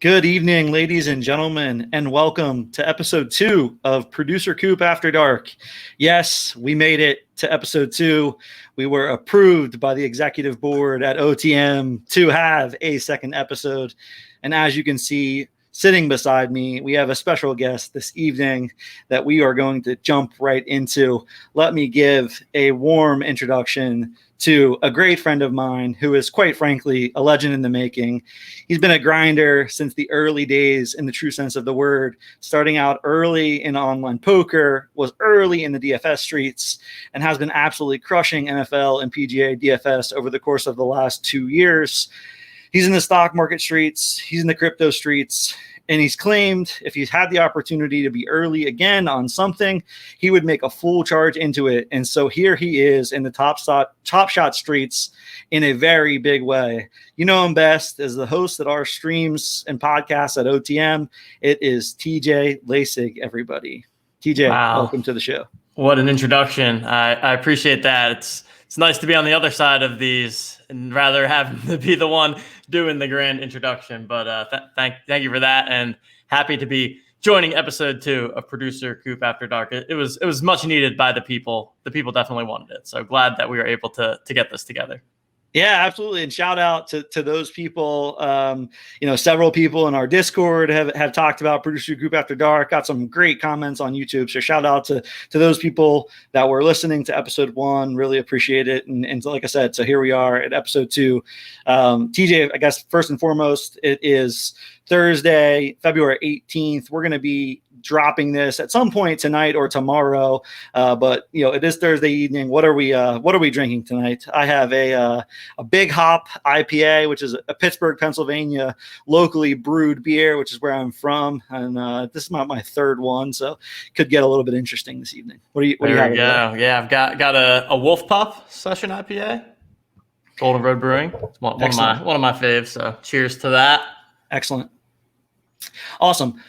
Good evening, ladies and gentlemen, and welcome to episode 2 of Producer Cupe After Dark. Yes, we made it to episode 2. We were approved by the executive board at OTM to have a second episode. And as you can see, sitting beside me, we have a special guest this evening that we are going to jump right into. Let me give a warm introduction to a great friend of mine who is, quite frankly, a legend in the making. He's been a grinder since the early days in the true sense of the word, starting out early in online poker, was early in the DFS streets, and has been absolutely crushing NFL and PGA DFS over the course of the last 2 years. He's in the stock market streets, he's in the crypto streets, and he's claimed if he's had the opportunity to be early again on something, he would make a full charge into it. And so here he is in the top shot streets in a very big way. You know him best as the host at our streams and podcasts at OTM. It is TJ Lasig, everybody. TJ, wow. Welcome to the show. What an introduction. I appreciate that. It's nice to be on the other side of these and rather having to be the one doing the grand introduction. But thank you for that, and happy to be joining episode 2 of Producer Cupe After Dark. It was much needed by the people. The people definitely wanted it. So glad that we were able to get this together. Yeah, absolutely. And shout out to those people. Several people in our Discord have talked about Producer Cupe After Dark, got some great comments on YouTube. So shout out to those people that were listening to episode 1. Really appreciate it. And like I said, so here we are at episode 2. TJ, I guess first and foremost, it is Thursday, February 18th. We're going to be dropping this at some point tonight or tomorrow. But it is Thursday evening. What are we drinking tonight? I have a Big Hop IPA, which is a Pittsburgh, Pennsylvania, locally brewed beer, which is where I'm from. And this is my third one, so could get a little bit interesting this evening. What do you have? Yeah, I've got a Wolf Pup Session IPA, Golden Road Brewing. It's one of my faves. So cheers to that. Excellent. Awesome.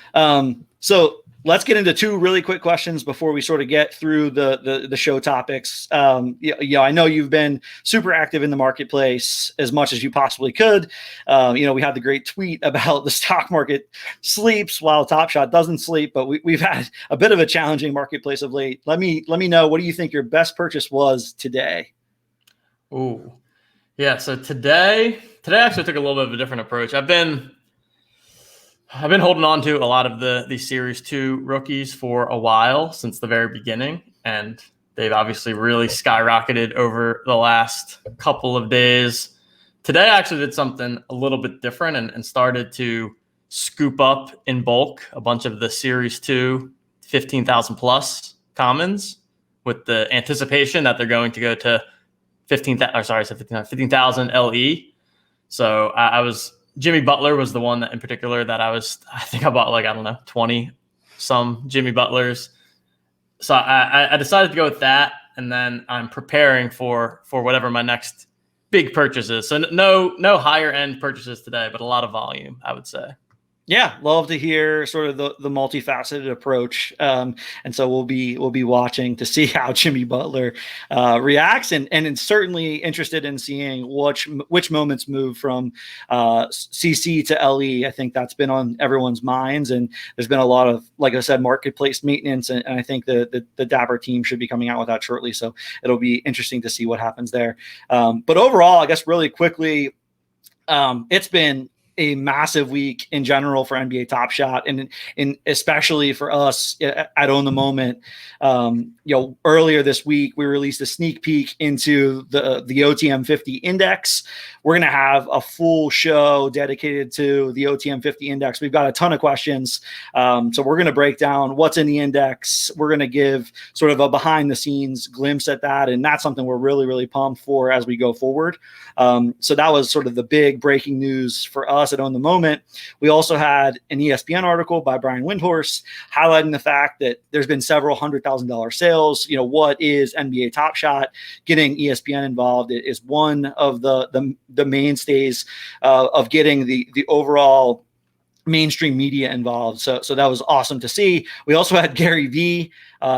So let's get into 2 really quick questions before we sort of get through the show topics. I know you've been super active in the marketplace as much as you possibly could. We had the great tweet about the stock market sleeps while Top Shot doesn't sleep, but we've had a bit of a challenging marketplace of late. Let me know, what do you think your best purchase was today? Ooh, yeah. So today I actually took a little bit of a different approach. I've been holding on to a lot of the Series 2 rookies for a while, since the very beginning, and they've obviously really skyrocketed over the last couple of days. Today I actually did something a little bit different and started to scoop up in bulk a bunch of the Series 2 15,000 plus commons, with the anticipation that they're going to go to 15,000 LE. So I was... Jimmy Butler was the one that in particular that I think I bought 20 some Jimmy Butlers. So I decided to go with that. And then I'm preparing for whatever my next big purchase is. So no higher end purchases today, but a lot of volume, I would say. Yeah, love to hear sort of the multifaceted approach, and so we'll be watching to see how Jimmy Butler reacts, and certainly interested in seeing which moments move from CC to LE. I think that's been on everyone's minds, and there's been a lot of, like I said, marketplace maintenance, and I think the Dapper team should be coming out with that shortly. So it'll be interesting to see what happens there. But overall, I guess really quickly, it's been a massive week in general for NBA Top Shot, and especially for us at Own the Moment. Earlier this week, we released a sneak peek into the OTM 50 index. We're going to have a full show dedicated to the OTM 50 index. We've got a ton of questions. So we're going to break down what's in the index. We're going to give sort of a behind the scenes glimpse at that. And that's something we're really, really pumped for as we go forward. So that was sort of the big breaking news for us at Own the Moment. We also had an ESPN article by Brian Windhorst highlighting the fact that there's been several $100,000 sales. What is NBA Top Shot? Getting ESPN involved is one of the mainstays of getting the overall mainstream media involved. So that was awesome to see. We also had Gary V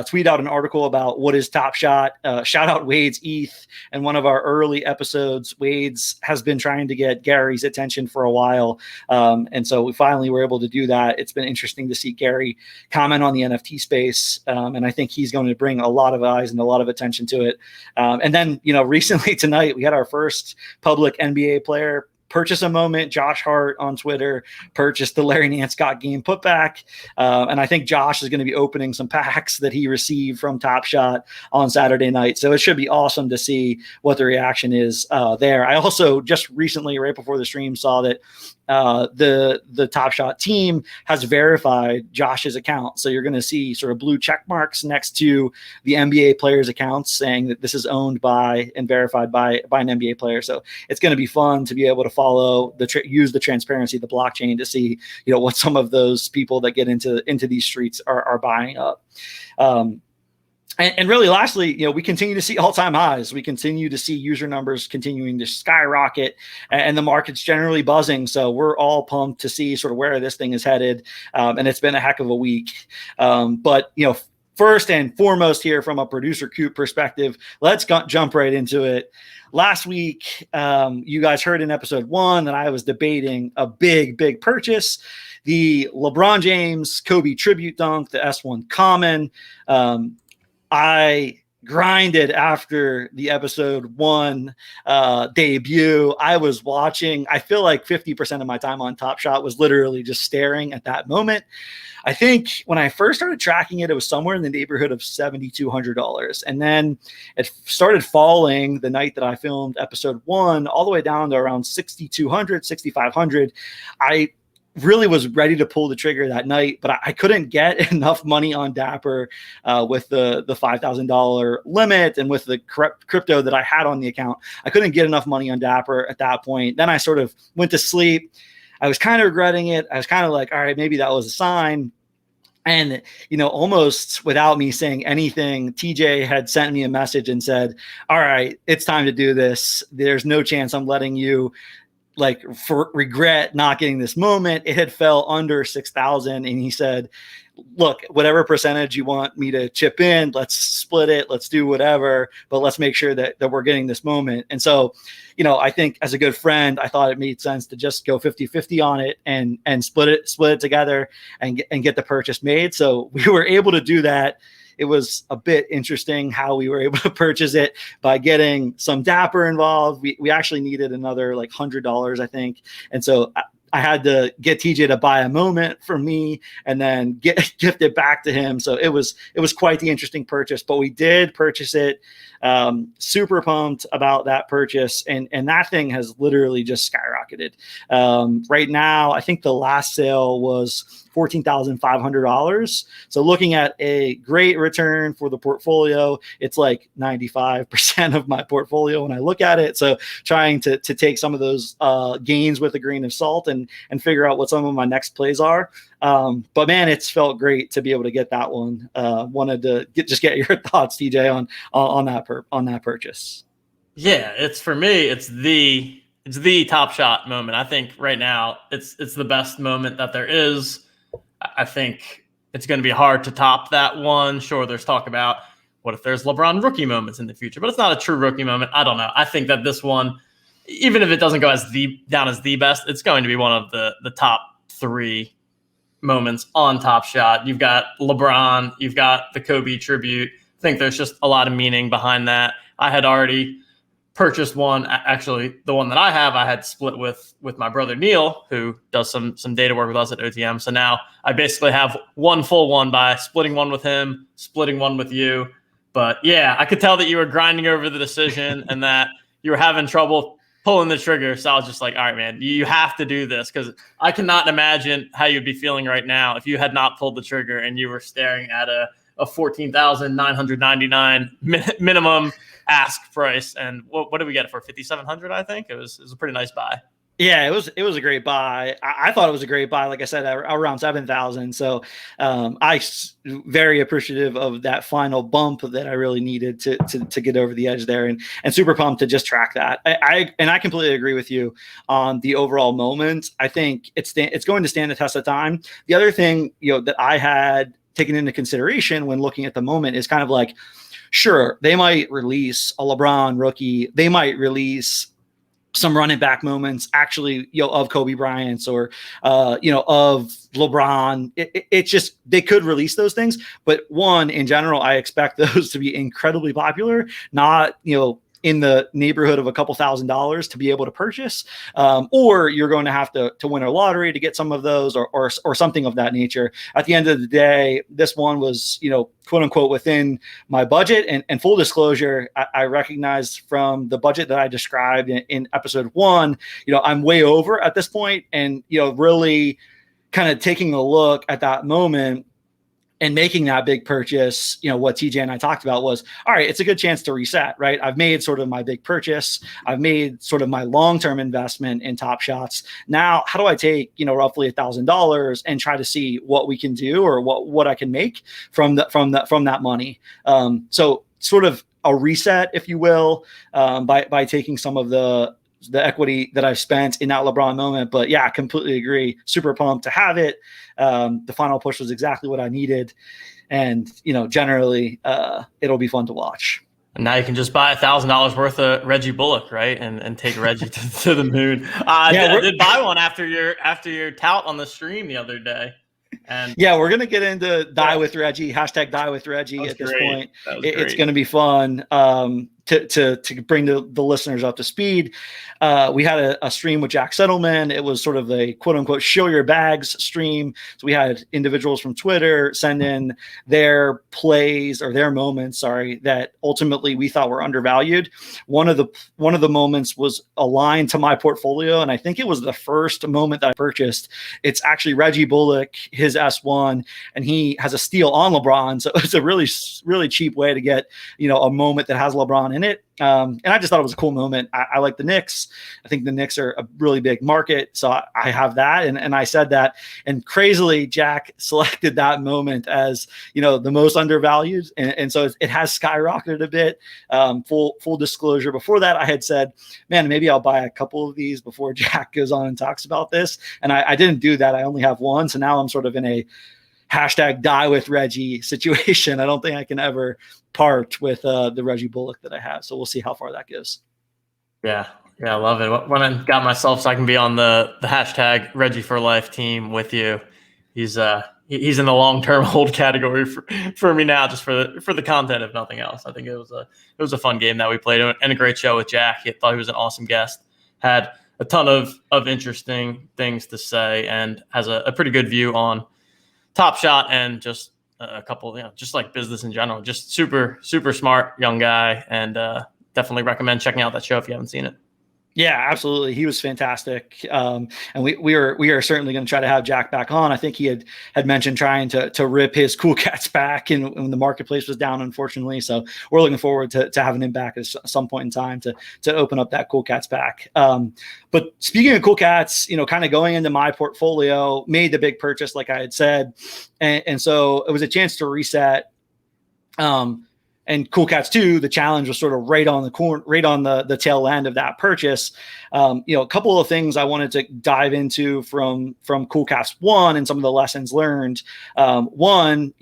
tweet out an article about what is Top Shot. Shout out Wade's ETH. And one of our early episodes, Wade's has been trying to get Gary's attention for a while. And so we finally were able to do that. It's been interesting to see Gary comment on the NFT space. And I think he's going to bring a lot of eyes and a lot of attention to it. And then, recently tonight, we had our first public NBA player purchase a moment. Josh Hart on Twitter purchased the Larry Nance Got Game putback. And I think Josh is going to be opening some packs that he received from Top Shot on Saturday night. So it should be awesome to see what the reaction is there. I also just recently, right before the stream, saw that the Top Shot team has verified Josh's account. So you're going to see sort of blue check marks next to the NBA players' accounts saying that this is owned by and verified by an NBA player. So it's going to be fun to be able to follow use the transparency of the blockchain to see, what some of those people that get into these streets are buying up. And really, lastly, we continue to see all-time highs. We continue to see user numbers continuing to skyrocket, and the market's generally buzzing. So we're all pumped to see sort of where this thing is headed. And it's been a heck of a week. But first and foremost here from a producer Cupe perspective, let's jump right into it. Last week, you guys heard in episode 1 that I was debating a big purchase, the LeBron James Kobe tribute dunk, the S1 Common. I grinded after the episode 1 debut. I was watching. I feel like 50% of my time on Top Shot was literally just staring at that moment. I think when I first started tracking it, it was somewhere in the neighborhood of $7,200. And then it started falling the night that I filmed episode 1, all the way down to around 6,200, 6,500. I really was ready to pull the trigger that night, but I couldn't get enough money on Dapper with the $5,000 limit and with the crypto that I had on the account. I couldn't get enough money on Dapper at that point. Then I sort of went to sleep. I was kind of regretting it. I was kind of like, all right, maybe that was a sign. And, almost without me saying anything, TJ had sent me a message and said, all right, it's time to do this. There's no chance I'm letting you regret not getting this moment. It had fell under 6,000. And he said, look, whatever percentage you want me to chip in, let's split it. Let's do whatever, but let's make sure that we're getting this moment. And so, I think as a good friend, I thought it made sense to just go 50-50 on it and split it together and get the purchase made. So we were able to do that. It was a bit interesting how we were able to purchase it by getting some Dapper involved. We actually needed another $100, I think. And so I had to get TJ to buy a moment for me and then gift it back to him. So it was quite the interesting purchase, but we did purchase it. Super pumped about that purchase. And that thing has literally just skyrocketed. Right now, I think the last sale was $14,500. So looking at a great return for the portfolio, it's like 95% of my portfolio when I look at it. So trying to take some of those gains with a grain of salt and figure out what some of my next plays are. But man, it's felt great to be able to get that one. Wanted to get your thoughts, TJ, on that purchase. Yeah, it's for me, it's the Top Shot moment. I think right now it's the best moment that there is. I think it's going to be hard to top that one. Sure, there's talk about what if there's LeBron rookie moments in the future, but it's not a true rookie moment. I don't know. I think that this one, even if it doesn't go down as the best, it's going to be one of the top 3 moments on Top Shot. You've got LeBron, you've got the Kobe tribute. I think there's just a lot of meaning behind that. I had already purchased one. Actually, the one that I have, I had split with my brother Neil, who does some data work with us at OTM. So now I basically have one full one by splitting one with him, splitting one with you. But yeah, I could tell that you were grinding over the decision and that you were having trouble pulling the trigger. So I was just like, all right, man, you have to do this, because I cannot imagine how you'd be feeling right now if you had not pulled the trigger and you were staring at a $14,999 minimum ask price. And what did we get it for? $5,700, I think. It was a pretty nice buy. Yeah, it was a great buy. I thought it was a great buy. Like I said, around 7,000. So very appreciative of that final bump that I really needed to get over the edge there, and super pumped to just track that. I completely agree with you on the overall moment. I think it's going to stand the test of time. The other thing that I had taken into consideration when looking at the moment is kind of like, sure, they might release a LeBron rookie, they might release some running back moments actually, of Kobe Bryant's or, of LeBron. It's just, they could release those things. But one, in general, I expect those to be incredibly popular, not, in the neighborhood of a couple $1,000s to be able to purchase, or you're going to have to win a lottery to get some of those, or something of that nature. At the end of the day, this one was, quote unquote, within my budget. And full disclosure, I recognize from the budget that I described in episode 1, I'm way over at this point, and really kind of taking a look at that moment and making that big purchase, what TJ and I talked about was, all right, it's a good chance to reset, right? I've made sort of my big purchase. I've made sort of my long-term investment in Top Shots. Now, how do I take, roughly $1,000 and try to see what we can do, or what I can make from that money? So sort of a reset, if you will, by taking some of the equity that I've spent in that LeBron moment. But yeah, I completely agree. Super pumped to have it. The final push was exactly what I needed. And, generally, it'll be fun to watch. And now you can just buy $1,000 worth of Reggie Bullock, right? And take Reggie to the moon. I did buy one after your tout on the stream the other day. And yeah, we're gonna get into Die with Reggie, hashtag Die with Reggie at this point. It's gonna be fun to bring the listeners up to speed. We had a stream with Jack Settleman. It was sort of a quote unquote show your bags stream. So we had individuals from Twitter send in their plays, or their moments, that ultimately we thought were undervalued. One of the moments was aligned to my portfolio, and I think it was the first moment that I purchased. It's actually Reggie Bullock, his S1, and he has a steal on LeBron. So it's a really, really cheap way to get, a moment that has LeBron in it. And I just thought it was a cool moment. I like the Knicks. I think the Knicks are a really big market. So I have that. And I said that. And crazily, Jack selected that moment as, the most undervalued. And so it has skyrocketed a bit. Full disclosure. Before that, I had said, man, maybe I'll buy a couple of these before Jack goes on and talks about this. And I didn't do that. I only have one. So now I'm sort of in a hashtag Die with Reggie situation. I don't think I can ever part with the Reggie Bullock that I have. So we'll see how far that goes. Yeah, I love it. When I got myself so I can be on the hashtag Reggie for Life team with you, he's in the long-term hold category for me now, just for the content, if nothing else. I think it was a fun game that we played, and a great show with Jack. I thought he was an awesome guest. Had a ton of interesting things to say, and has a pretty good view on Top Shot and just a couple, just like business in general. Just super, super smart young guy, and definitely recommend checking out that show if you haven't seen it. Yeah, absolutely. He was fantastic. And we are certainly going to try to have Jack back on. I think he had mentioned trying to rip his Cool Cats back when the marketplace was down, unfortunately. So we're looking forward to having him back at some point in time to open up that Cool Cats back. But speaking of Cool Cats, kind of going into my portfolio, made the big purchase, like I had said. And so it was a chance to reset. And Cool Cats 2, the challenge was sort of right on the tail end of that purchase. A couple of things I wanted to dive into from Cool Cats 1 and some of the lessons learned. One,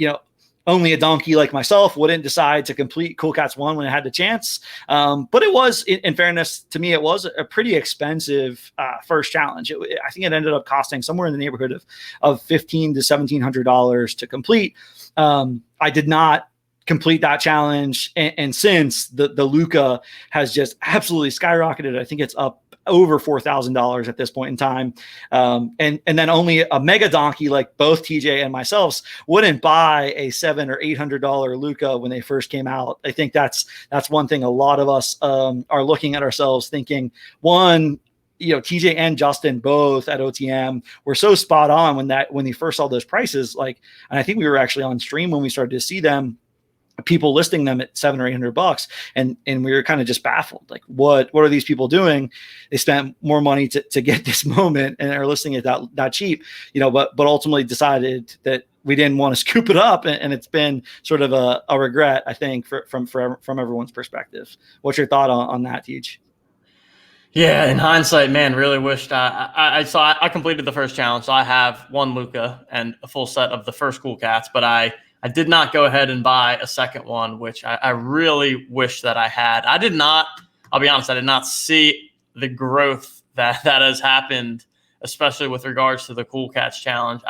only a donkey like myself wouldn't decide to complete Cool Cats 1 when it had the chance. But it was, in fairness to me, it was a pretty expensive first challenge. I think it ended up costing somewhere in the neighborhood of $1,500 to $1,700 to complete. I did not complete that challenge, and since the Luca has just absolutely skyrocketed, I think it's up over $4,000 at this point in time. And then only a mega donkey like both TJ and myself wouldn't buy a $700 or $800 Luca when they first came out. I think that's one thing a lot of us are looking at ourselves thinking, one, TJ and Justin both at OTM were so spot on when they first saw those prices. And I think we were actually on stream when we started to see them. people listing them at $700 or $800, and we were kind of just baffled. Like, what are these people doing? They spent more money to get this moment and are listing it that cheap, but ultimately decided that we didn't want to scoop it up, and it's been sort of a regret, I think, from everyone's perspective. What's your thought on that, Teach? Yeah, in hindsight, man, really wished I completed the first challenge. So I have one Luka and a full set of the first Cool Cats, but I did not go ahead and buy a second one, which I really wish that I had. I'll be honest, I did not see the growth that has happened, especially with regards to the Cool Cats challenge.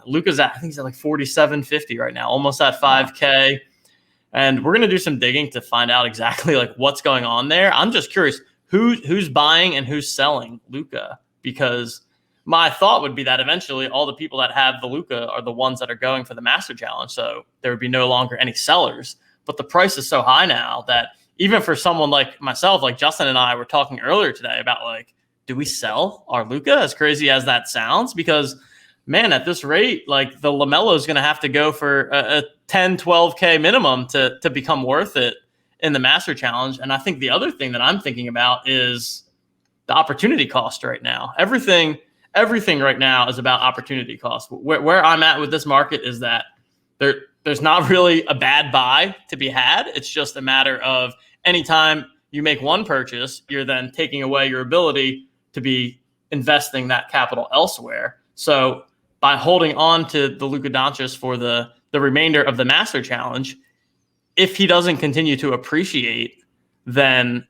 Luka's I think he's at like 47.50 right now, almost at 5K. And we're going to do some digging to find out exactly like what's going on there. I'm just curious who's buying and who's selling Luka, because my thought would be that eventually all the people that have the Luka are the ones that are going for the Master Challenge. So there would be no longer any sellers. But the price is so high now that even for someone like myself, like Justin and I were talking earlier today about like, do we sell our Luka, as crazy as that sounds? Because man, at this rate, like the LaMelo is going to have to go for a 10, 12K minimum to become worth it in the Master Challenge. And I think the other thing that I'm thinking about is the opportunity cost right now. Everything right now is about opportunity cost. Where I'm at with this market is that there's not really a bad buy to be had. It's just a matter of anytime you make one purchase, you're then taking away your ability to be investing that capital elsewhere. So by holding on to the Luka Doncic for the remainder of the Master Challenge, if he doesn't continue to appreciate, then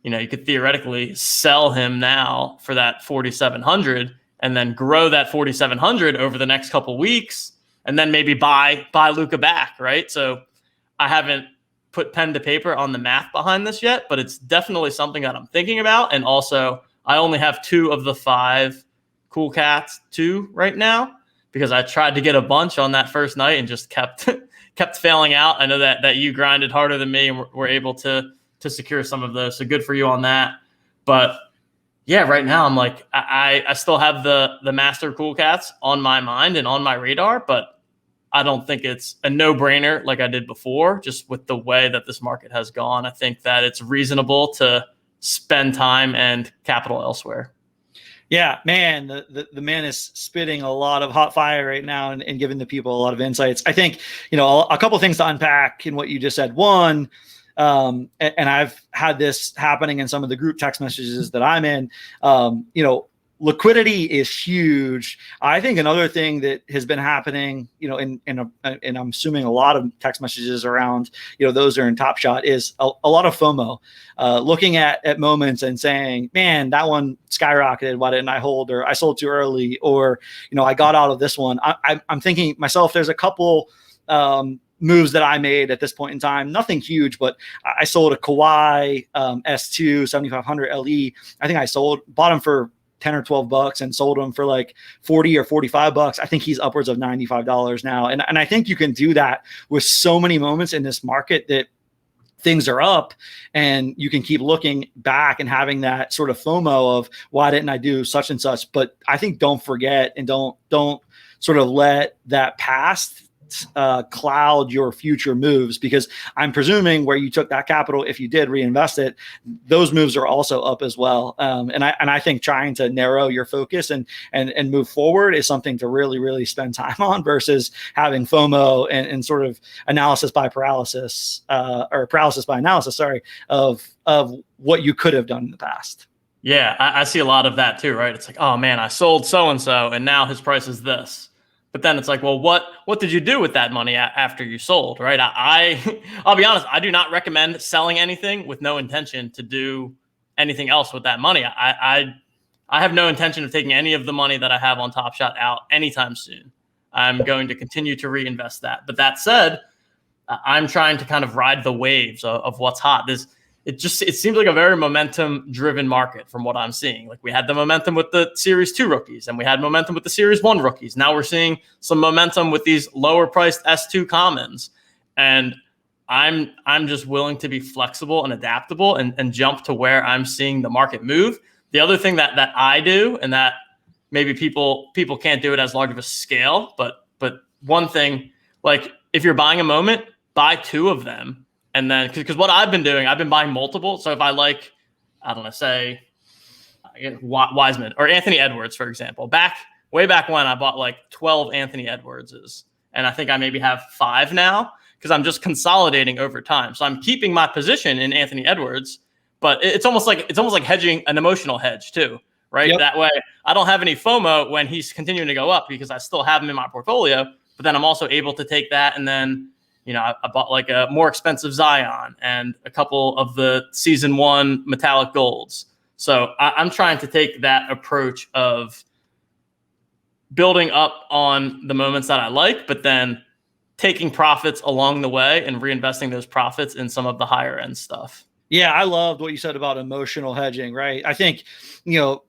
you could theoretically sell him now for that 4,700 and then grow that 4,700 over the next couple of weeks, and then maybe buy Luka back, right? So I haven't put pen to paper on the math behind this yet, but it's definitely something that I'm thinking about. And also, I only have 2 of the 5 Cool Cats 2 right now, because I tried to get a bunch on that first night and just kept failing out. I know that you grinded harder than me and were able to secure some of those. So good for you on that. But yeah, right now I'm like, I still have the Master Cool Cats on my mind and on my radar, but I don't think it's a no-brainer like I did before, just with the way that this market has gone. I think that it's reasonable to spend time and capital elsewhere. Yeah, man, the man is spitting a lot of hot fire right now and giving the people a lot of insights. I think, a couple of things to unpack in what you just said. One, and I've had this happening in some of the group text messages that I'm in, liquidity is huge. I think another thing that has been happening, and I'm assuming a lot of text messages around, those are in Top Shot, is a lot of FOMO, looking at moments and saying, man, that one skyrocketed. Why didn't I hold? Or I sold too early, or, I got out of this one. I'm thinking myself, there's a couple, moves that I made at this point in time. Nothing huge, but I sold a Kawhi S2 7500 LE. I think I bought him for $10 or $12 and sold him for like $40 or $45. I think he's upwards of $95 now. And I think you can do that with so many moments in this market that things are up, and you can keep looking back and having that sort of FOMO of why didn't I do such and such? But I think don't forget and don't sort of let that past cloud your future moves, because I'm presuming where you took that capital, if you did reinvest it, those moves are also up as well. And I think trying to narrow your focus and move forward is something to really, really spend time on, versus having FOMO and sort of analysis by paralysis, or paralysis by analysis, sorry, of what you could have done in the past. Yeah, I see a lot of that too, right? It's like, oh man, I sold so-and-so and now his price is this. But then it's like, well, what did you do with that money after you sold, right? I'll be honest, I do not recommend selling anything with no intention to do anything else with that money. I have no intention of taking any of the money that I have on Top Shot out anytime soon. I'm going to continue to reinvest that. But that said, I'm trying to kind of ride the waves of what's hot. It seems like a very momentum-driven market from what I'm seeing. Like we had the momentum with the Series 2 rookies, and we had momentum with the Series 1 rookies. Now we're seeing some momentum with these lower-priced S2 commons. And I'm just willing to be flexible and adaptable and jump to where I'm seeing the market move. The other thing that I do, and that maybe people can't do it as large of a scale, but one thing, like if you're buying a moment, buy 2 of them. And then, because what I've been doing, I've been buying multiple. So if I like, I don't know, say Wiseman or Anthony Edwards, for example, way back when I bought like 12 Anthony Edwardses. And I think I maybe have 5 now because I'm just consolidating over time. So I'm keeping my position in Anthony Edwards, but it's almost like hedging, an emotional hedge too, right? Yep. That way I don't have any FOMO when he's continuing to go up because I still have him in my portfolio, but then I'm also able to take that. And then, I bought like a more expensive Zion and a couple of the season 1 metallic golds. So I'm trying to take that approach of building up on the moments that I like, but then taking profits along the way and reinvesting those profits in some of the higher end stuff. Yeah, I loved what you said about emotional hedging, right? I think,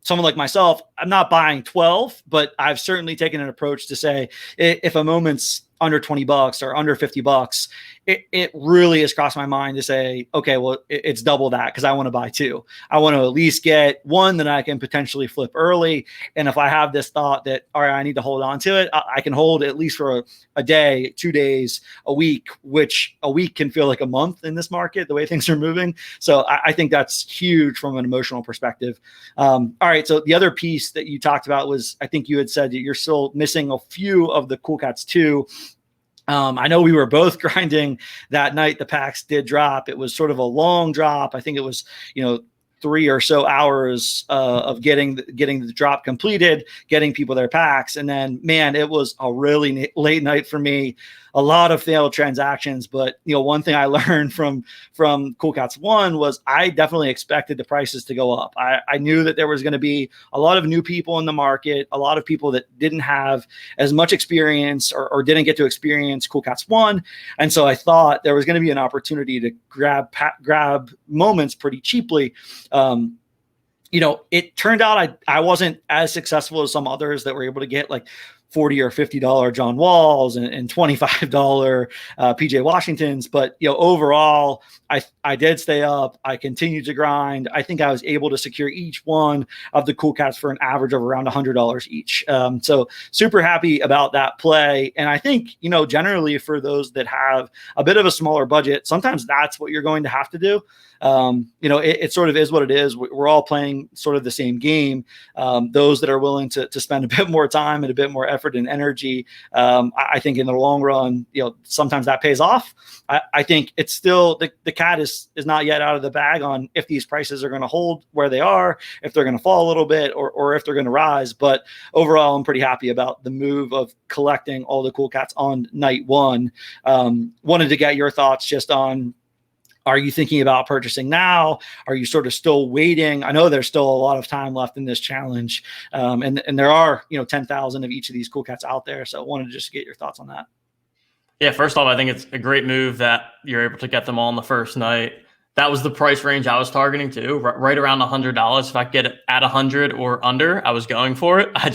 someone like myself, I'm not buying 12, but I've certainly taken an approach to say if a moment's under $20 or under $50, it really has crossed my mind to say, okay, well, it's double that because I want to buy 2. I want to at least get 1 that I can potentially flip early. And if I have this thought that, all right, I need to hold on to it, I can hold at least for a day, 2 days, a week, which a week can feel like a month in this market, the way things are moving. So I think that's huge from an emotional perspective. All right. So the other piece that you talked about was, I think you had said that you're still missing a few of the Cool Cats too. I know we were both grinding that night. The packs did drop. It was sort of a long drop. I think it was, 3 or so hours of getting the drop completed, getting people their packs. And then, man, it was a really late night for me. A lot of failed transactions. But, one thing I learned from Cool Cats 1 was I definitely expected the prices to go up. I knew that there was going to be a lot of new people in the market, a lot of people that didn't have as much experience or didn't get to experience Cool Cats 1. And so I thought there was going to be an opportunity to grab moments pretty cheaply. It turned out I wasn't as successful as some others that were able to get like $40 or $50 John Walls and $25 PJ Washingtons. But, overall, I did stay up. I continued to grind. I think I was able to secure each one of the Cool Cats for an average of around $100 each. So super happy about that play. And I think, generally for those that have a bit of a smaller budget, sometimes that's what you're going to have to do. It sort of is what it is. We're all playing sort of the same game. Those that are willing to spend a bit more time and a bit more effort and energy, I think in the long run, sometimes that pays off. I think it's still the cat is not yet out of the bag on if these prices are going to hold where they are, if they're going to fall a little bit, or if they're going to rise. But overall, I'm pretty happy about the move of collecting all the Cool Cats on night 1. Wanted to get your thoughts just on, are you thinking about purchasing now? Are you sort of still waiting? I know there's still a lot of time left in this challenge. And there are, 10,000 of each of these Cool Cats out there. So I wanted to just get your thoughts on that. Yeah, first off, I think it's a great move that you're able to get them all on the first night. That was the price range I was targeting too, right around $100. If I could get it at 100 or under, I was going for it. I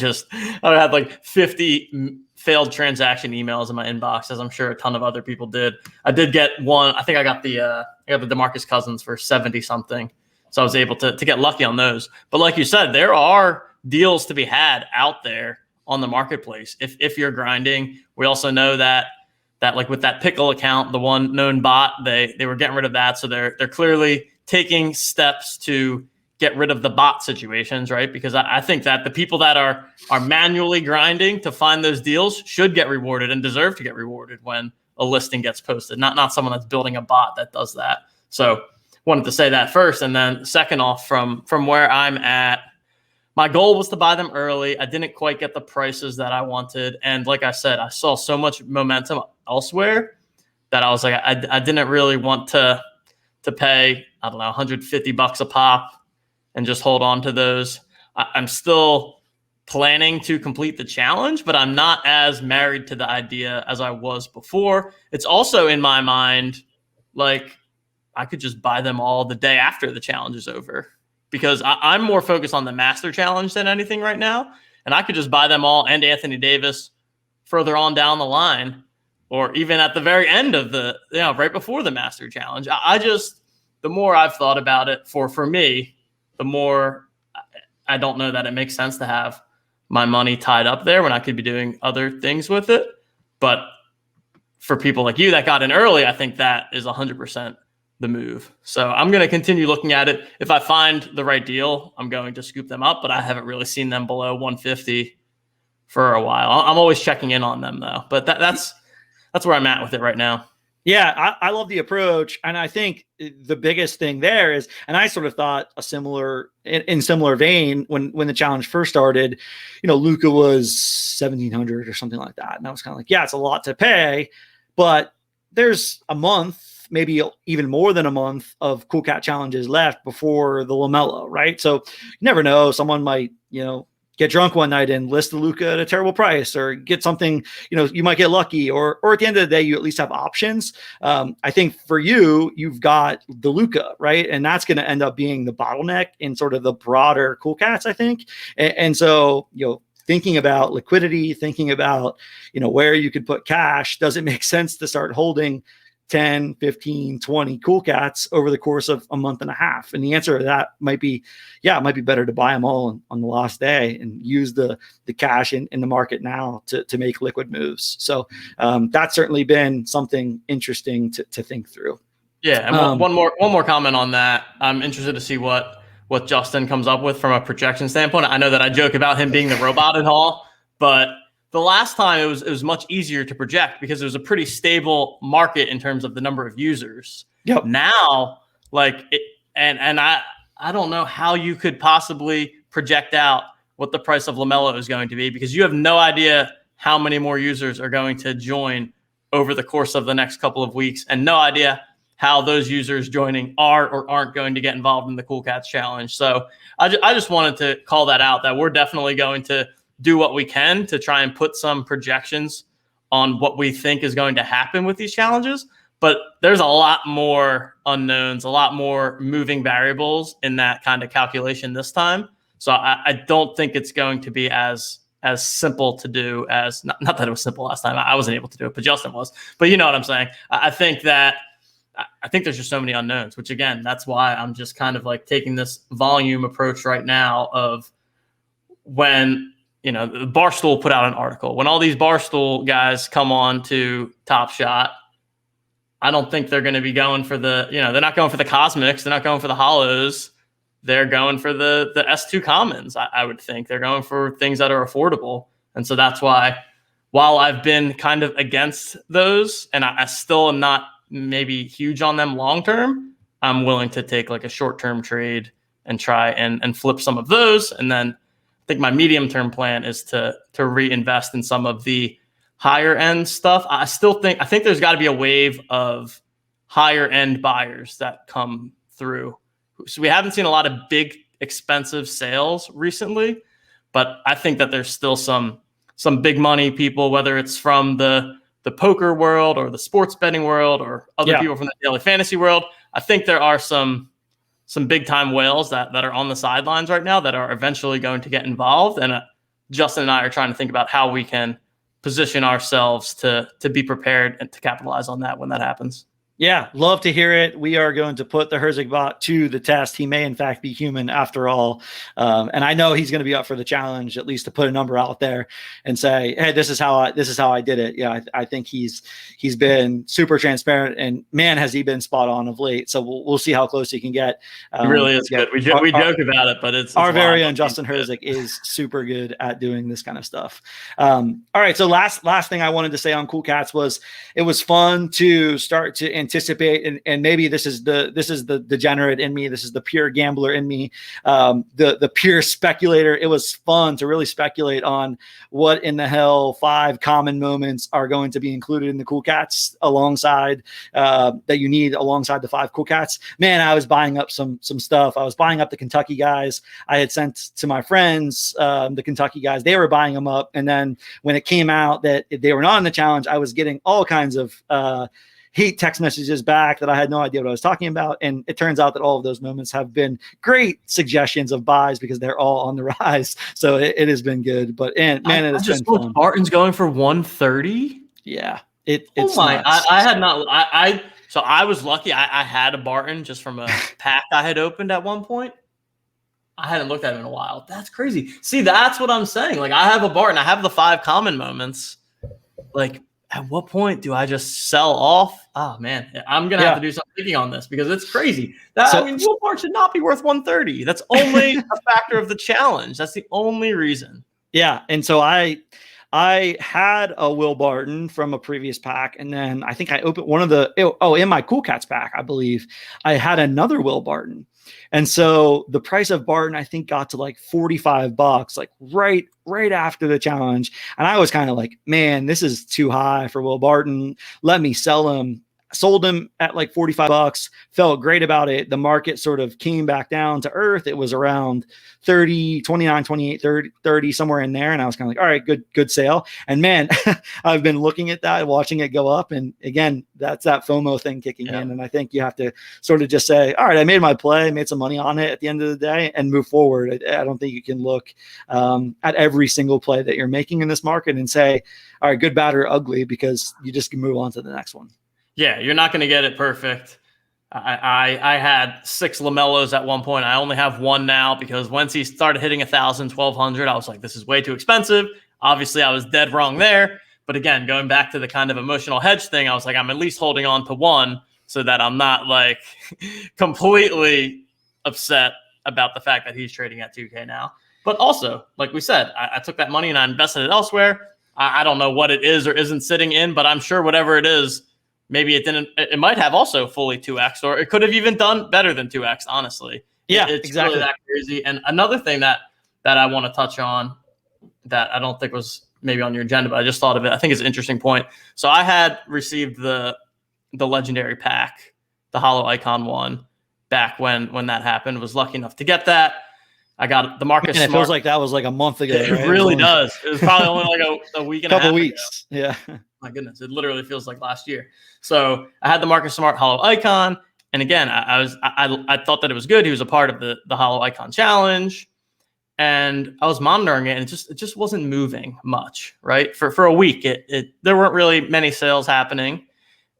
had like 50 failed transaction emails in my inbox, as I'm sure a ton of other people did. I did get one. I think I got the DeMarcus Cousins for 70 something. So I was able to get lucky on those. But like you said, there are deals to be had out there on the marketplace if you're grinding. We also know that like with that Pickle account, the one known bot, they were getting rid of that. So they're clearly taking steps to get rid of the bot situations, right? Because I think that the people that are manually grinding to find those deals should get rewarded and deserve to get rewarded when a listing gets posted, not someone that's building a bot that does that. So wanted to say that first. And then second off, from where I'm at, my goal was to buy them early. I didn't quite get the prices that I wanted. And like I said, I saw so much momentum elsewhere that I was like, I didn't really want to pay, I don't know, $150 a pop and just hold on to those. I'm still planning to complete the challenge, but I'm not as married to the idea as I was before. It's also in my mind, like, I could just buy them all the day after the challenge is over, because I'm more focused on the Master Challenge than anything right now. And I could just buy them all and Anthony Davis further on down the line, or even at the very end of the, right before the Master Challenge. The more I've thought about it for me, the more I don't know that it makes sense to have my money tied up there when I could be doing other things with it. But for people like you that got in early, I think that is 100% the move. So I'm going to continue looking at it. If I find the right deal, I'm going to scoop them up, but I haven't really seen them below 150 for a while. I'm always checking in on them though, but that's where I'm at with it right now. Yeah, I love the approach. And I think the biggest thing there is, and I sort of thought in similar vein when the challenge first started, Luka was 1,700 or something like that. And I was kind of like, yeah, it's a lot to pay, but there's a month, maybe even more than a month of Cool Cat challenges left before the LaMelo, right? So you never know. Someone might, get drunk one night and list the Luka at a terrible price, or get something, you might get lucky, or at the end of the day, you at least have options. I think for you've got the Luka, right? And that's going to end up being the bottleneck in sort of the broader Cool Cats, I think. And so, thinking about liquidity, thinking about, where you could put cash, does it make sense to start holding 10, 15, 20 Cool Cats over the course of a month and a half? And the answer to that might be, it might be better to buy them all on the last day and use the cash in the market now to make liquid moves. So that's certainly been something interesting to think through. Yeah. And one more comment on that. I'm interested to see what Justin comes up with from a projection standpoint. I know that I joke about him being the robot in Hall, but the last time it was much easier to project because it was a pretty stable market in terms of the number of users. Yep. Now, I don't know how you could possibly project out what the price of LaMelo is going to be, because you have no idea how many more users are going to join over the course of the next couple of weeks, and no idea how those users joining are or aren't going to get involved in the Cool Cats challenge. So I just wanted to call that out, that we're definitely going to do what we can to try and put some projections on what we think is going to happen with these challenges. But there's a lot more unknowns, a lot more moving variables in that kind of calculation this time. So I don't think it's going to be as simple to do as, not that it was simple last time. I wasn't able to do it, but Justin was. But you know what I'm saying? I think there's just so many unknowns, which again, that's why I'm just kind of like taking this volume approach right now of when, the Barstool put out an article. When all these Barstool guys come on to Top Shot, I don't think they're going to be going for they're not going for the Cosmics. They're not going for the Hollows. They're going for the S2 Commons. I would think they're going for things that are affordable. And so that's why, while I've been kind of against those, and I still am not maybe huge on them long-term, I'm willing to take like a short-term trade and try and flip some of those. And then I think my medium-term plan is to reinvest in some of the higher end stuff. I think there's got to be a wave of higher end buyers that come through. So we haven't seen a lot of big expensive sales recently, but I think that there's still some big money people, whether it's from the poker world or the sports betting world or other people from the daily fantasy world. I think there are some big time whales that are on the sidelines right now that are eventually going to get involved. And Justin and I are trying to think about how we can position ourselves to be prepared and to capitalize on that when that happens. Yeah, love to hear it. We are going to put the Herzig bot to the test. He may, in fact, be human after all. And I know he's going to be up for the challenge, at least to put a number out there and say, hey, this is how I did it. Yeah, I think he's been super transparent, and man, has he been spot on of late. So we'll see how close he can get. He really is good. We joke about it, but it's our very own Justin Herzig is super good at doing this kind of stuff. All right, so last thing I wanted to say on Cool Cats was it was fun to start to anticipate, and maybe this is the degenerate in me, this is the pure gambler in me, the pure speculator. It was fun to really speculate on what in the hell 5 common moments are going to be included in the Cool Cats alongside that you need alongside the 5 Cool Cats. Man, I was buying up some stuff. I was buying up the Kentucky guys. I had sent to my friends the Kentucky guys. They were buying them up, and then when it came out that they were not in the challenge, I was getting all kinds of hate text messages back that I had no idea what I was talking about. And it turns out that all of those moments have been great suggestions of buys because they're all on the rise. So it has been good. But it has been fun. Barton's going for 130. Yeah. It's I had not. So I was lucky. I had a Barton just from a pack I had opened at one point. I hadn't looked at it in a while. That's crazy. See, that's what I'm saying. Like, I have a Barton. I have the 5 common moments. Like, at what point do I just sell off? Oh man, I'm gonna have to do some thinking on this because it's crazy. I mean, Walmart should not be worth 130. That's only a factor of the challenge. That's the only reason. Yeah, and so I had a Will Barton from a previous pack, and then I think I opened one of the in my Cool Cats pack, I believe I had another Will Barton, and so the price of Barton I think got to like $45, like right after the challenge, and I was kind of like, man, this is too high for Will Barton. Let me sell him. Sold him at like $45, felt great about it. The market sort of came back down to earth. It was around 30, 29, 28, 30, somewhere in there. And I was kind of like, all right, good sale. And man, I've been looking at that, watching it go up. And again, that's that FOMO thing kicking in. And I think you have to sort of just say, all right, I made my play, made some money on it at the end of the day and move forward. I don't think you can look at every single play that you're making in this market and say, all right, good, bad, or ugly, because you just can move on to the next one. Yeah, you're not going to get it perfect. I had 6 LaMelos at one point. I only have 1 now because once he started hitting 1,000, 1,200, I was like, this is way too expensive. Obviously, I was dead wrong there. But again, going back to the kind of emotional hedge thing, I was like, I'm at least holding on to 1 so that I'm not like completely upset about the fact that he's trading at 2K now. But also, like we said, I took that money and I invested it elsewhere. I don't know what it is or isn't sitting in, but I'm sure whatever it is, maybe it might have also fully 2x, or it could have even done better than 2x, honestly. Yeah, it's exactly. really that crazy. And another thing that I want to touch on that I don't think was maybe on your agenda, but I just thought of it. I think it's an interesting point. So I had received the legendary pack, the Hollow Icon one, back when that happened. Was lucky enough to get that. I got the Marcus Smart. It feels like that was like a month ago. It right? really does. It was probably only like a week and a half couple weeks. ago. Yeah. My goodness, it literally feels like last year. So I had the Marcus Smart Hollow Icon, and again, I thought that it was good. He was a part of the Hollow Icon challenge, and I was monitoring it, and it just wasn't moving much. Right for a week, there weren't really many sales happening,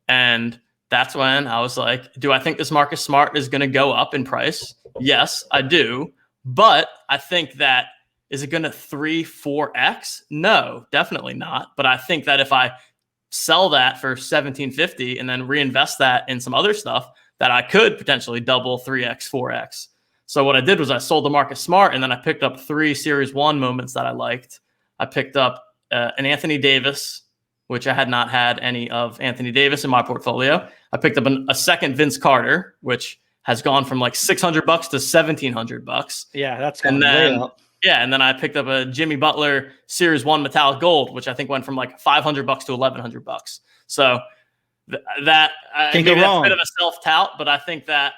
and that's when I was like, do I think this Marcus Smart is going to go up in price? Yes, I do. But I think that, is it going to 3-4x? No, definitely not. But I think that if I sell that for $1,750 and then reinvest that in some other stuff, that I could potentially double 3x, 4x. So what I did was I sold the Marcus Smart, and then I picked up 3 Series 1 moments that I liked. I picked up an Anthony Davis, which I had not had any of Anthony Davis in my portfolio. I picked up a second Vince Carter, which has gone from like $600 to $1,700. Yeah, that's gone way up. Yeah, and then I picked up a Jimmy Butler Series 1 metallic gold, which I think went from like $500 to $1,100. So that can't go wrong. That's a bit of a self-tout, but I think that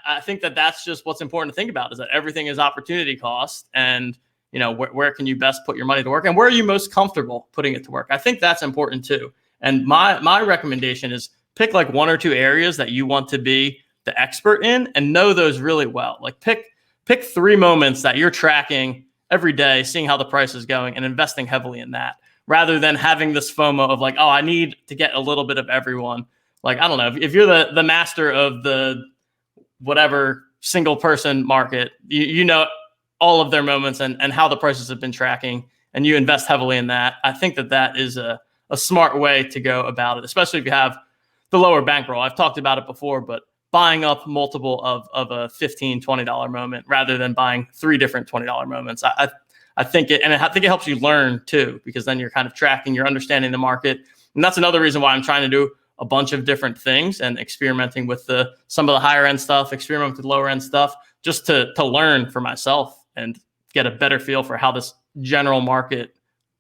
that's just what's important to think about, is that everything is opportunity cost, and you know, where can you best put your money to work, and where are you most comfortable putting it to work? I think that's important too. And my recommendation is pick like 1 or 2 areas that you want to be the expert in and know those really well. Like pick 3 moments that you're tracking every day, seeing how the price is going and investing heavily in that, rather than having this FOMO of like, oh, I need to get a little bit of everyone. Like, I don't know, if you're the master of the whatever single person market, you know all of their moments and how the prices have been tracking, and you invest heavily in that. I think that is a smart way to go about it, especially if you have the lower bankroll. I've talked about it before, but buying up multiple of a $15, $20 moment rather than buying 3 different $20 moments. I think it helps you learn too, because then you're kind of tracking, you're understanding the market. And that's another reason why I'm trying to do a bunch of different things and experimenting with some of the higher end stuff, experiment with the lower end stuff, just to learn for myself and get a better feel for how this general market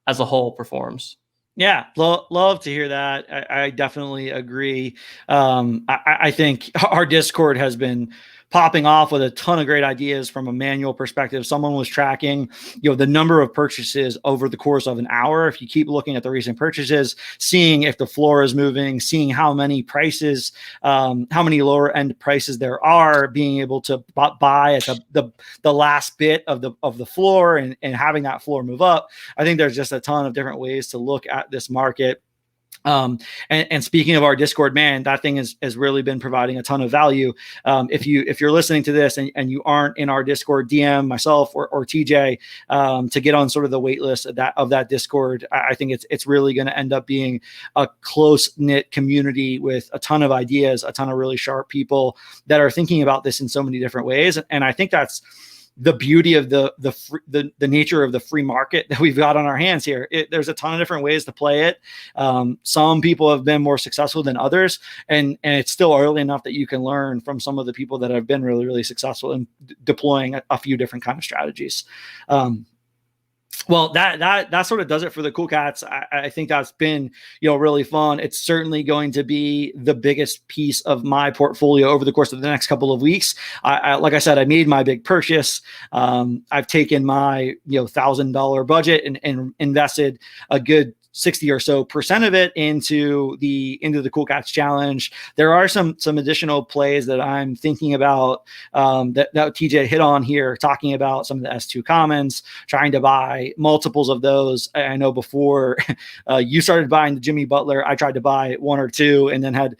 as a whole performs. Yeah, love to hear that. I definitely agree. I think our Discord has been popping off with a ton of great ideas from a manual perspective. Someone was tracking, the number of purchases over the course of an hour. If you keep looking at the recent purchases, seeing if the floor is moving, seeing how many prices, how many lower end prices there are, being able to buy at the last bit of the floor and having that floor move up. I think there's just a ton of different ways to look at this market. And speaking of our Discord, man, that thing has really been providing a ton of value. If you're listening to this and you aren't in our Discord, DM myself or TJ to get on sort of the wait list of that Discord. I think it's really going to end up being a close knit community with a ton of ideas, a ton of really sharp people that are thinking about this in so many different ways. And I think that's the beauty of the nature of the free market that we've got on our hands here. There's a ton of different ways to play it. Some people have been more successful than others, and it's still early enough that you can learn from some of the people that have been really, really successful in deploying a few different kind of strategies. Well, that sort of does it for the Cool Cats. I think that's been, really fun. It's certainly going to be the biggest piece of my portfolio over the course of the next couple of weeks. Like I said, I made my big purchase. I've taken my, $1,000 budget and invested a good 60 or so % of it into the Cool Cats challenge. There are some additional plays that I'm thinking about that TJ hit on here, talking about some of the S2 commons, trying to buy multiples of those. I know before you started buying the Jimmy Butler, I tried to buy one or two and then had,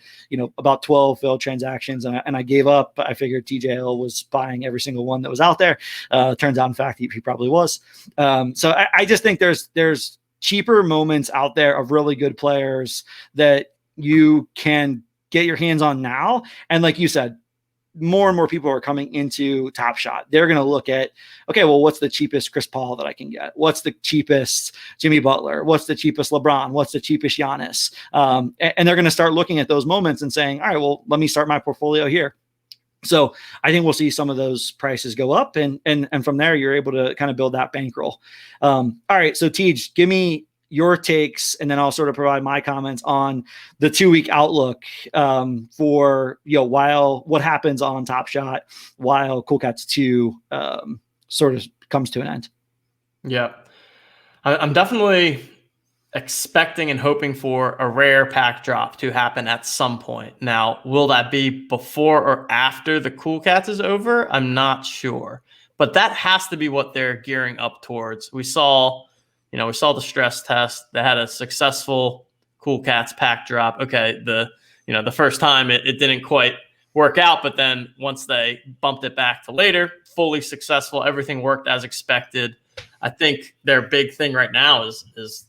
about 12 failed transactions and I gave up. I figured TJL was buying every single one that was out there. Turns out, in fact, he probably was. So I just think there's cheaper moments out there of really good players that you can get your hands on now. And like you said, more and more people are coming into Top Shot. They're going to look at, okay, well, what's the cheapest Chris Paul that I can get? What's the cheapest Jimmy Butler? What's the cheapest LeBron? What's the cheapest Giannis? And they're going to start looking at those moments and saying, all right, well, let me start my portfolio here. So I think we'll see some of those prices go up, and from there you're able to kind of build that bankroll. All right, so Tej, give me your takes, and then I'll sort of provide my comments on the 2-week outlook for while what happens on Top Shot while Cool Cats 2 sort of comes to an end. Yeah, I'm definitely expecting and hoping for a rare pack drop to happen at some point. Now, will that be before or after the Cool Cats is over? I'm not sure, but that has to be what they're gearing up towards. We saw the stress test. They had a successful Cool Cats pack drop. Okay, the first time it didn't quite work out, but then once they bumped it back to later, fully successful. Everything worked as expected. I think their big thing right now is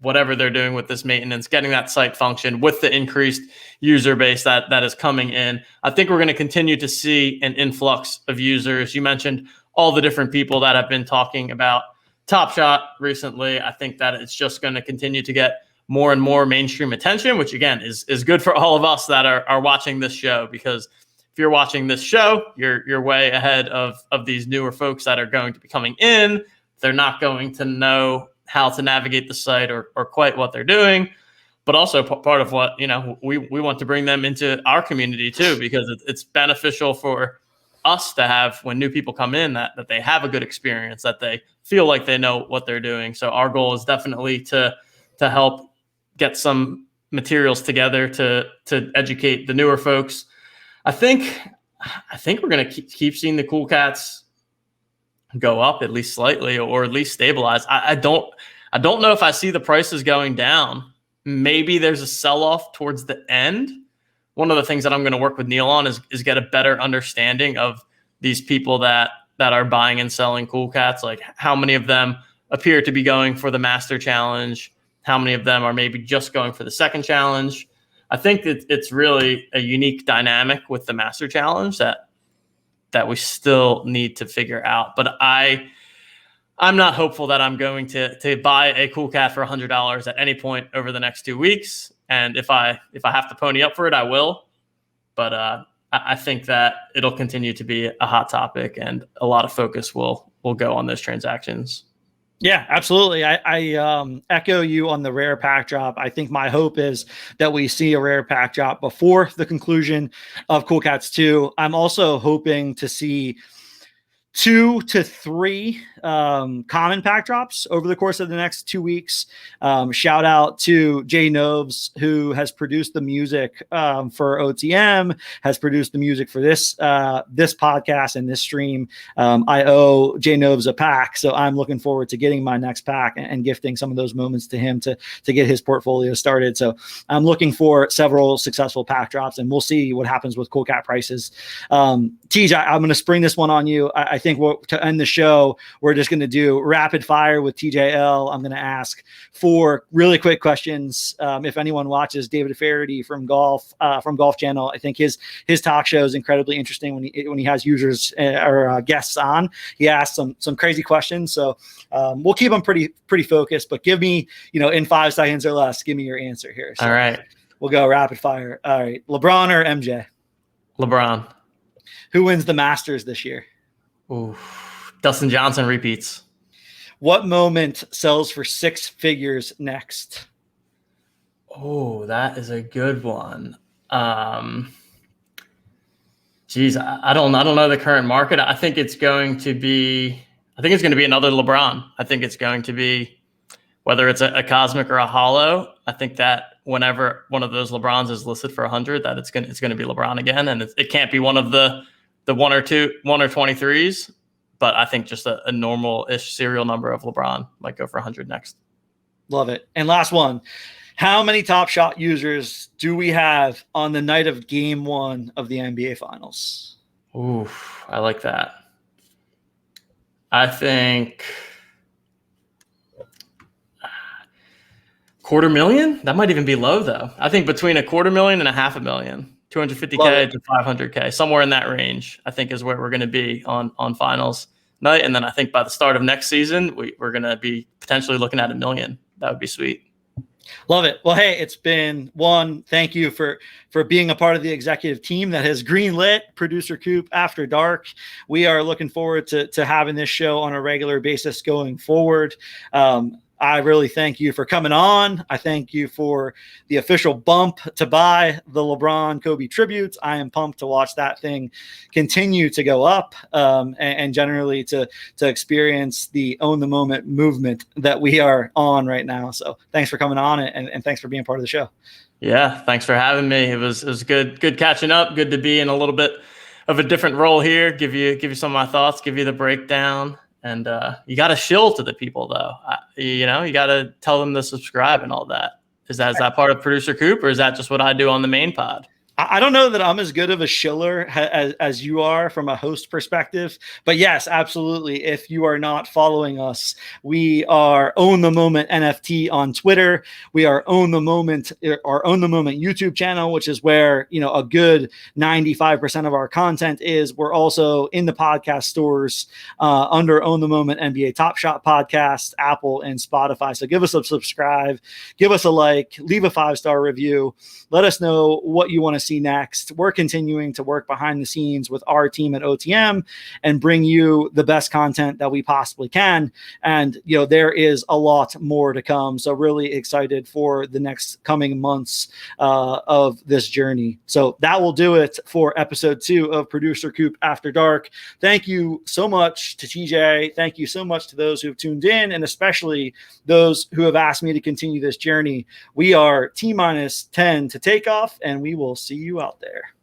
whatever they're doing with this maintenance, getting that site function with the increased user base that is coming in. I think we're going to continue to see an influx of users. You mentioned all the different people that have been talking about Top Shot recently. I think that it's just going to continue to get more and more mainstream attention, which again is good for all of us that are watching this show, because if you're watching this show, you're way ahead of these newer folks that are going to be coming in. They're not going to know how to navigate the site or quite what they're doing, but also part of what, we want to bring them into our community too, because it's beneficial for us to have, when new people come in, that they have a good experience, that they feel like they know what they're doing. So our goal is definitely to help get some materials together to educate the newer folks. I think we're going to keep seeing the Cool Cats go up at least slightly, or at least stabilize. I don't know if I see the prices going down. Maybe there's a sell-off towards the end. One of the things that I'm going to work with Neil on is get a better understanding of these people that are buying and selling Cool Cats. Like, how many of them appear to be going for the Master Challenge? How many of them are maybe just going for the second challenge? I think that it's really a unique dynamic with the Master Challenge that we still need to figure out. But I'm not hopeful that I'm going to buy a Cool Cat for $100 at any point over the next 2 weeks. And if I have to pony up for it, I will. But I think that it'll continue to be a hot topic, and a lot of focus will go on those transactions. Yeah, absolutely. I echo you on the rare pack drop. I think my hope is that we see a rare pack drop before the conclusion of Cool Cats 2. I'm also hoping to see 2 to 3 common pack drops over the course of the next 2 weeks. Shout out to Jay Noves, who has produced the music for OTM, has produced the music for this podcast and this stream. I owe Jay Noves a pack, so I'm looking forward to getting my next pack and gifting some of those moments to him to get his portfolio started. So I'm looking for several successful pack drops, and we'll see what happens with cool cat prices. TJ, I'm going to spring this one on you. I think to end the show, we're just going to do rapid fire with TJL. I'm going to ask 4 really quick questions. If anyone watches David Faraday from Golf Channel, I think his talk show is incredibly interesting when he has users or guests on. He asks some crazy questions. So we'll keep them pretty focused, but give me, in 5 seconds or less, give me your answer here. So all right. We'll go rapid fire. All right. LeBron or MJ? LeBron. Who wins the Masters this year? Ooh, Dustin Johnson repeats. What moment sells for 6 figures next? Oh, that is a good one. Geez, I don't know the current market. I think it's going to be another LeBron. I think it's going to be, whether it's a cosmic or a hollow. I think that whenever one of those LeBrons is listed for 100, that it's going to be LeBron again, and it can't be one of the 1 or 23s, but I think just a normal-ish serial number of LeBron might go for 100 next. Love it. And last one, how many Top Shot users do we have on the night of Game 1 of the NBA Finals? Ooh, I like that. I think 250,000. That might even be low, though. I think between 250,000 and 500,000. 250K to 500K, somewhere in that range, I think is where we're going to be on finals night. And then I think by the start of next season, we're going to be potentially looking at 1 million. That would be sweet. Love it. Well, hey, it's been one. Thank you for being a part of the executive team that has greenlit Producer Cupe After Dark. We are looking forward to having this show on a regular basis going forward. I really thank you for coming on. I thank you for the official bump to buy the LeBron Kobe tributes. I am pumped to watch that thing continue to go up and generally to experience the own the moment movement that we are on right now. So thanks for coming on and thanks for being part of the show. Yeah, thanks for having me. It was good catching up. Good to be in a little bit of a different role here. Give you some of my thoughts, give you the breakdown. And you got to shill to the people, though. You got to tell them to subscribe and all that. Is that part of Producer Cupe, or is that just what I do on the main pod? I don't know that I'm as good of a shiller as you are from a host perspective, but yes, absolutely. If you are not following us, we are Own the Moment NFT on Twitter. We are Own the Moment YouTube channel, which is where, a good 95% of our content is. We're also in the podcast stores under Own the Moment NBA Top Shot podcast, Apple and Spotify. So give us a subscribe, give us a like, leave a 5-star review. Let us know what you want to see next. We're continuing to work behind the scenes with our team at OTM and bring you the best content that we possibly can. And, there is a lot more to come. So really excited for the next coming months of this journey. So that will do it for episode 2 of Producer Cupe After Dark. Thank you so much to TJ. Thank you so much to those who have tuned in, and especially those who have asked me to continue this journey. We are T-10 to take off, and we will see you out there.